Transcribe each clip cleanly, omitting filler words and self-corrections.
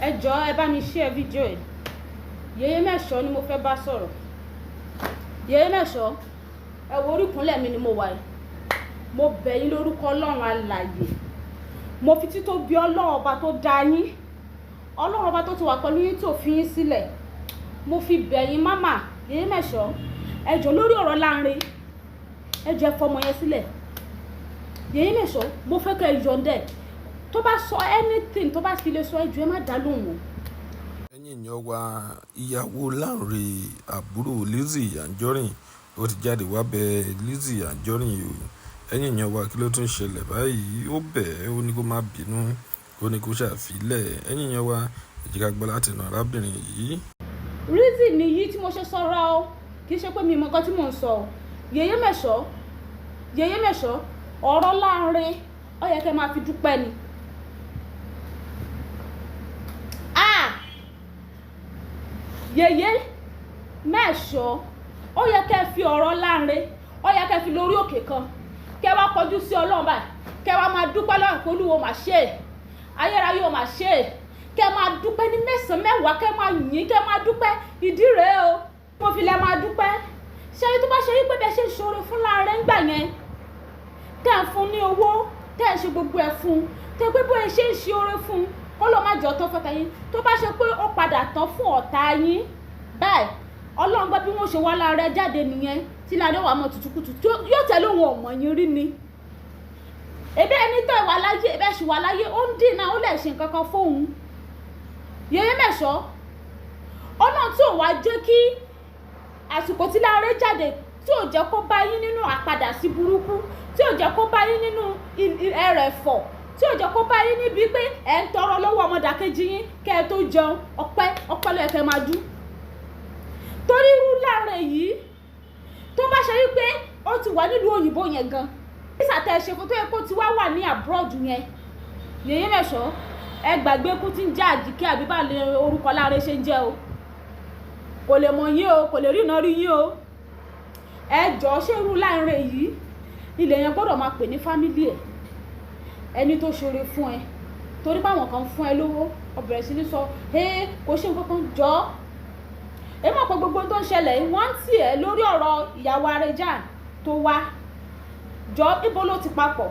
ẹ jọ̀ọ́ ẹ bá mi share fídíò yìí. Yèyé Mẹ́sọ̀ ni mo fẹ́ bá sọ̀rọ̀. Yèyé Mẹ́sọ̀, ẹ wo orí ìkúnlẹ̀ mi ni mo wà yìí. Mo bẹ̀ yín lórúkọ Ọlọ́run alààyè. Mo fi títóbi Ọlọ́run ọba tó dá yín, Ọlọ́run ọba tó ti wà pẹ̀lú yín tó fi yín sílẹ̀. Mo fi bẹ̀ yín máma Yèyé Mẹ́sọ̀, ẹ jọ̀ọ́ lórí ọ̀rọ̀ Lanre, ẹ jọ̀ọ́ ẹ fọmọ yẹn sílẹ̀. Yèyé Mẹ́sọ̀, mo fẹ́ kẹ́ ẹ yọ̀ǹdẹ̀. Tó bá sọ anything tó bá fi lè sọ ẹ jọ̀ọ́ ẹ má dá lóhùn. ẹ̀yin èèyàn wa, ìyàwó Lanre àbúrò Lizzy Anjorin ó ti jáde wá bẹ̀ Lizzy Anjorin o. ẹ̀yin èèyàn wa, kí ló tún ṣẹlẹ̀ báyìí? Ó bẹ̀ ẹ́, ó ní kó má bínú, ó ní kó ṣàfilẹ̀. ẹ̀yin èèyàn wa, ẹ jẹ́ ká gbọ́ láti ẹnu arábìnrin yìí. Lizzy nìyí tí mo ṣe sọ̀rọ̀ o, kì í ṣe pé mi mọ nǹkan tí mò ń sọ o. Yèyé Mẹ́sọ̀, Yèyé Mẹ́sọ̀, ọ̀rọ̀ Lanre ó yẹ kẹ́ máa fi dúpẹ́ ni. Yèyé Mẹ́sọ̀, ó yẹ kẹ́ fi ọ̀rọ̀ Lanre, ó yẹ kẹ́ fi lórí òkè kan, kẹ́ wá kọjú sí Ọlọ́run báyìí, kẹ́ wá máa dúpẹ́ lọ́rùn pé Olúwo mà ṣe é, ayérayé ò mà ṣe é, kẹ́ máa dúpẹ́ ní mẹ́sàn-án mẹ́wàá, kẹ́ máa yìn, kẹ́ máa dúpẹ́. ìdí rèé o mo fi lè máa dúpẹ́. ṣé tó bá ṣe wípé bẹ́ẹ̀ ṣe ń ṣoore fún Lanre ńgbà yẹn, tẹ́ ń fún ní owó, tẹ́ ń ṣe gbogbo ẹ̀ fún, tẹ́ pé bóyá ṣe ń ṣe oore fún kó ló má jọ tán fọ́tà yín, tó bá ṣe pé ó padà tán fún ọ̀tá yín báyìí, Ọlọ́run gbọ́ bí wọ́n ṣe wá Lanre jáde nìyẹn, tí Lanre wà mọ́ tutukutu yóò tẹ̀lé òun ọ̀mọ̀ yín rí ni. ebe ẹni tó ìwà láyé, ebe ṣì wà láyé, ó ń dìnnà, ó lè ṣe nǹkan kan fóun. Yèyé Mẹ́sọ̀, Ọlọ́run tí ò wá jẹ́ kí àsìkò tí Lanre jáde, tí ò jẹ́ kó bá yín nínú àpadà sí burúkú, tí ò jẹ́ kó bá yín nínú ẹrẹ̀fọ̀, tí ò jẹ́ kó bá yín níbi pé ẹ̀ ń tọrọ lọ́wọ́ ọmọdàkejì yín kẹ́ ẹ tó jẹun, ọpẹ́ ló yẹ kẹ́ máa dú. torí irú Lanre yìí tó bá ṣe wípé ó ti wà nílùú òyìnbó yẹn gan, visa tẹ́ ṣe fún tó yẹ kó ti wá wà ní abroad yẹn, Yèyé Mẹ́sọ̀, ẹ gbàgbé kú tí ń jẹ́ Àjíkẹ́ àbí bá lè orúkọ Lanre ṣe ń jẹ́ o, kò lè mọ̀ yín o, kò lè rí iná rí yín o. ẹ jọ̀ọ́ ṣé irú Lanre yìí ilẹ̀ yẹn gbọ́dọ̀ máa pè ní fámílì ẹ̀, ẹni tó ṣoore fún ẹ, torí báwọn kan fún ẹ lówó ó bẹ̀rẹ̀ sí ní sọ kò ṣe nǹkan kan. jọ̀ọ́ ẹ mọ̀ pé gbogbo tó ń ṣẹlẹ̀ wọ́n ń tì ẹ́ lórí ọ̀rọ̀ ìyàwó Arẹjà tó wá. jọ̀ọ́ ibo ló ti papọ̀?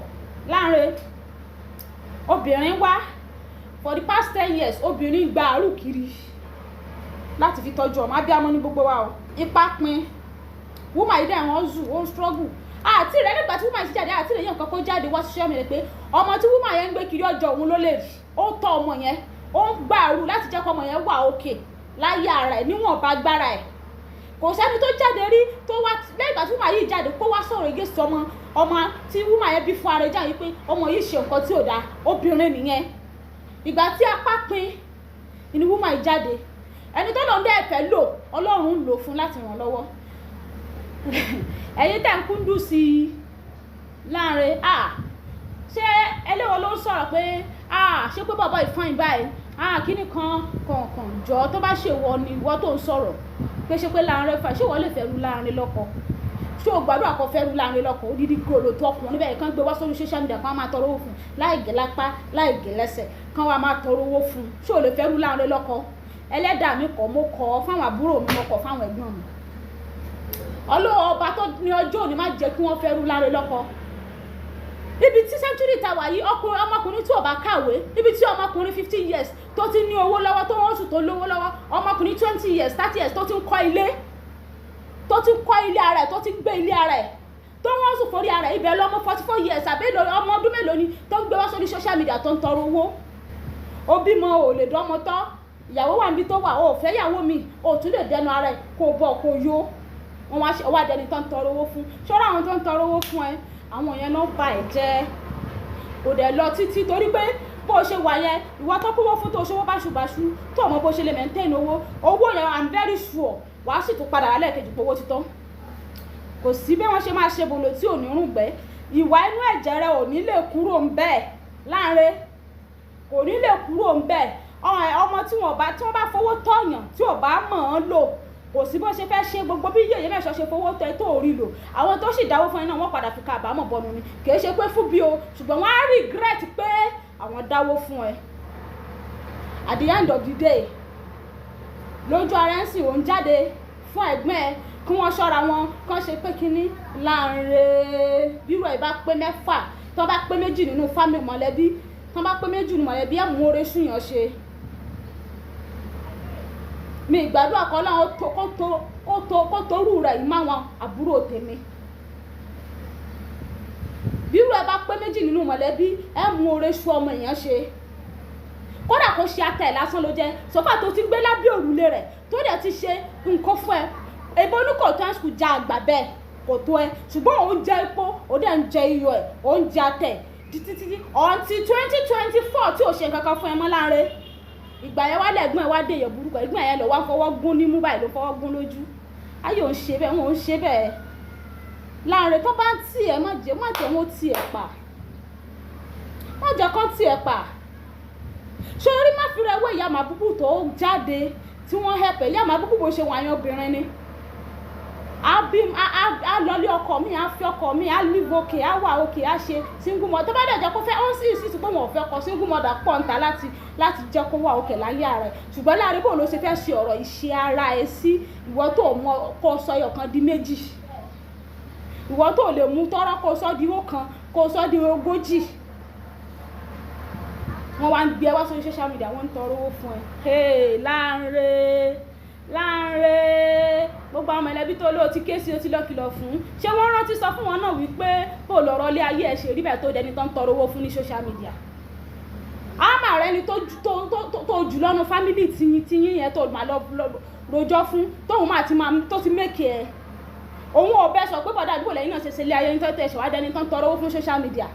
Lanre, obìnrin wá for the past 10 years, obìnrin gba àrùn kiri láti fi tọ́jú ọmọ, abiyamọ ní gbogbo wa o. ipa pin woman yìí dẹ̀ wọ́n zù, ó ń struggle. àti rẹ̀ nígbà tí woman yìí jáde, àti rẹ̀ yẹn nǹkan kó jáde wá social media pé ọmọ tí woman yẹn ń gbé kiri ọjọ́ òun ló lè rí. ó tọ́ ọmọ yẹn, ó ń gba àrùn láti jẹ́ kó ọmọ yẹn wà òkè láyé ara ẹ̀ níwọ̀nba agbára ẹ̀. kò sẹ́ni tó jáde rí tó wá lẹ́yìn ìgbà tí woman yìí jáde kó wá sọ̀rọ̀ against ọmọ tí woman yẹn bí fún Arẹjà yìí pé ọmọ yìí ṣe nǹkan tí ò dáa, obìnrin nìyẹn. ìgbà tí apá pin ni woman yìí jáde, ẹni tó lọ́n dẹ́ fẹ́ lò, Ọlọ́run ń lò fún láti ràn lọ́wọ́. ẹ̀yin tẹ̀ ń kúndùn sí i Lanre, ṣé ẹlẹ́wọ̀n ló ń sọ̀rọ̀ pé ṣé pé bàbá ìfọ̀n báyìí kíní kan kọ̀ọ̀kan. jọ tó bá ṣe wọ ni ìwọ tó ń sọ̀rọ̀ pé ṣé pé Lanre fà, ṣé wọ́n lè fẹ́ ru Lanre lọ́kọ? ṣé o gbàdúrà kó fẹ́ ru Lanre lọ́kọ? odidi gòlò tó ọkùnrin bẹ́ẹ̀ kan gbé wá sórí social media kan máa tọrọ owó fún láì gé lápá láì gé lẹ́sẹ̀, kan wá máa tọrọ owó fún. ṣé o lè fẹ́ ru Lanre lọ́kọ? ẹlẹ́dàá mi kọ́, mo kọ́ fáwọn àbúrò mi, mo kọ́ fáwọn ẹ̀gbọ́n mi. Ọlọ́run ọba tó ní ọjọ́ òní má jẹ́ kí wọ́n fẹ́ ru Lanre lọ́kọ. ibi tí century ta wà yìí, ọmọkùnrin tí ò bá kàwé, ibi tí ọmọkùnrin 15 years tó ti ní owó lọ́wọ́, tó wọ́n sùn tó lówó lọ́wọ́, ọmọkùnrin 20 years 30 years tó ti ń kọ́ ilé, ara ẹ̀, tó ti ń gbé ilé ara ẹ̀, tó wọ́n sùn forí ara ẹ̀, ibẹ̀ lọ́mọ 44 years àbí ọmọ ọdún mélòó ni tó ń gbé wá sórí social media tó ń tọrọ owó. ó bímọ ò lè dánmọ tán, ìyàwó wà níbi tó wà, ó fẹ́ ìyàwó mi, ó tún lè dẹnu ara ẹ̀ kó bọ̀ kó yó. wọ́n wá dẹni tó ń tọrọ owó fún. ṣọ́ra àwọn tó ń tọrọ owó fún ẹ, àwọn yẹn náà bà ẹ́ jẹ́. kò dẹ̀ lọ títí, torí pé bó o ṣe wà yẹn, ìwọ tó kówó fún tó ṣòwò báṣubàṣu tó ọmọ bó ṣe lè maintain owó yẹn, I'm very sure wàá sì tún padà lálẹ́ kejì pé owó ti tán. kò sí bí wọ́n ṣe máa ṣe bolo tí ò ní rùn gbẹ́, ìwà inú ẹ̀jẹ̀ rẹ ò ní lè kúrò ń bẹ́ẹ̀. Lanre kò ní lè kúrò ń bẹ́ẹ̀. ọmọ tí wọ́n bá fowó tọ̀yàn tí ò bá mọ̀ ọ́n lò, kò sí bó ṣe fẹ́ ṣe gbogbo bí Yèyé Mẹ́sọ̀ ṣe fowó tẹ tó rí lò. àwọn tó sì dáwó fún ẹ náà wọ́n padà fi kábàámọ̀ bọnu ni, kì í ṣe pé fún bí o, ṣùgbọ́n wọ́n á regret pé àwọn dáwó fún ẹ. at the end of the day lójú ara ń sìn òun jáde fún ẹ̀gbọ́n ẹ̀ kí wọ́n ṣọ́ra wọn kán ṣe pé kínní Lanre bírò ẹ̀ bá pé mẹ́fà tó bá pé méjì nínú fámìlì mọ̀lẹ́bí tó bá pé méjì nínú mọ̀lẹ́bí ẹ̀ mú oore ṣùyàn ṣe mi ìgbàdúrà kan náà kó torú rẹ̀ yìí máwọn àbúrò tèmi bírò ẹ̀ bá pé méjì nínú mọ̀lẹ́bí ẹ̀ mú oore ṣu ọmọ èèyàn ṣe kódà kó ṣe ata ẹ̀ lásán ló jẹ́ sọ́fà tó ti gbé lábẹ́ òrùlé rẹ̀ tó dẹ̀ ti ṣe nǹkan fún ẹ ebo oníkò tó ń sùn já àgbà bẹ́ẹ̀ kò tó ẹ ṣùgbọ́n òun jẹ epo ó dẹ̀ ń jẹ iyọ̀ ẹ̀ ó ń jẹ ata ẹ̀ títí ọ̀ntì 2024 tí ò ṣe nǹkan kan fún ẹ mọ́ Lanre ìgbà yẹn wá lẹ́gbọ́n ẹ̀ wá dé èèyàn burúkú ẹ̀gbọ́n yẹn lọ wá fọwọ́ gún nímú báyìí ló fọwọ́ gún lójú ayé ò ń ṣe bẹ́ẹ̀ wọn ò ń ṣe bẹ́ẹ̀ Lanre tó bá ń tì ẹ́ má jẹ́ wọn tì ẹ́ pa má jẹ́ kán tì ẹ́ pa ṣé orí má fi rẹwé ìyá màbúbù tó jáde tí wọ́n hẹ̀pẹ̀ ìyá màbúbù bó ṣe wà yan obìnrin ni a lọlé ọkọ mi a fi ọkọ mi a live okay a wà okay a ṣe single mother tó bá dẹ̀ jẹ́ kó fẹ́ ó sì pé wọn ò fẹ́ kọ single mother pọ̀ níta láti jẹ́ kó wà okay láyé ààrẹ ṣùgbọ́n Lanre bò ló ṣe fẹ́ ṣe ọ̀rọ̀ ìṣe ara ẹ̀ sí ìwọ tó mọ kó sọ ẹyọkan di méjì ìwọ tó lè mú tọ́rọ́ kó sọ di ọ̀kan kó sọ di ogójì wọ́n wá ń gbé ẹ wá sórí social media wọ́n ń tọrọ owó fún ẹ hey Lanre gbogbo àwọn mẹ̀lẹ́bí tó lóò ti ké sí o ti lọ́kìlọ̀ fún ṣé wọ́n rántí sọ fún wọn náà wípé bó lọ́rọ̀ lé ayé ẹ̀ ṣe rí bẹ́ẹ̀ tó dẹni tó ń tọrọ owó fún ní social media àmà rẹ ni tó jù lọ́nu fámílì tiyín yẹn tó máa lọ rojọ́ fún tóun máa tó ti mẹ́kì ẹ̀ òun ò bẹ́ sọ pé bọ́dà àdúgbò lẹ́yìn náà ṣe ṣe lé ayé ní tó tẹ̀ ṣe wá dẹni tó ń tọrọ owó fún social media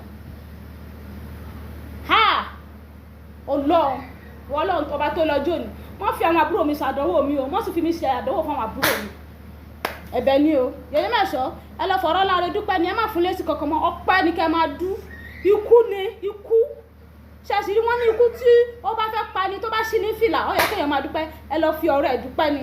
Ọlọ́run ọba tó lọ́jọ́ ni wọ́n fi àwọn àbúrò mi ṣàdánwò mi o wọ́n sì fi mi ṣe àdánwò fún àwọn àbúrò mi ẹ̀bẹ̀ ni o Yèyé Mẹ́sọ̀ ẹ lọ fọ̀rọ̀ Lanre dúpẹ́ ni ẹ má fún lésì kankan mọ́ ọpẹ́ ni kẹ́ máa dú ikú ni ikú ṣàṣírí wọ́n ní ikú tí ó bá fẹ́ pa ni tó bá ṣí ní fìlà ó yẹ kéèyàn máa dúpẹ́ ẹ lọ fi ọ̀rọ̀ ẹ̀ dúpẹ́ ni.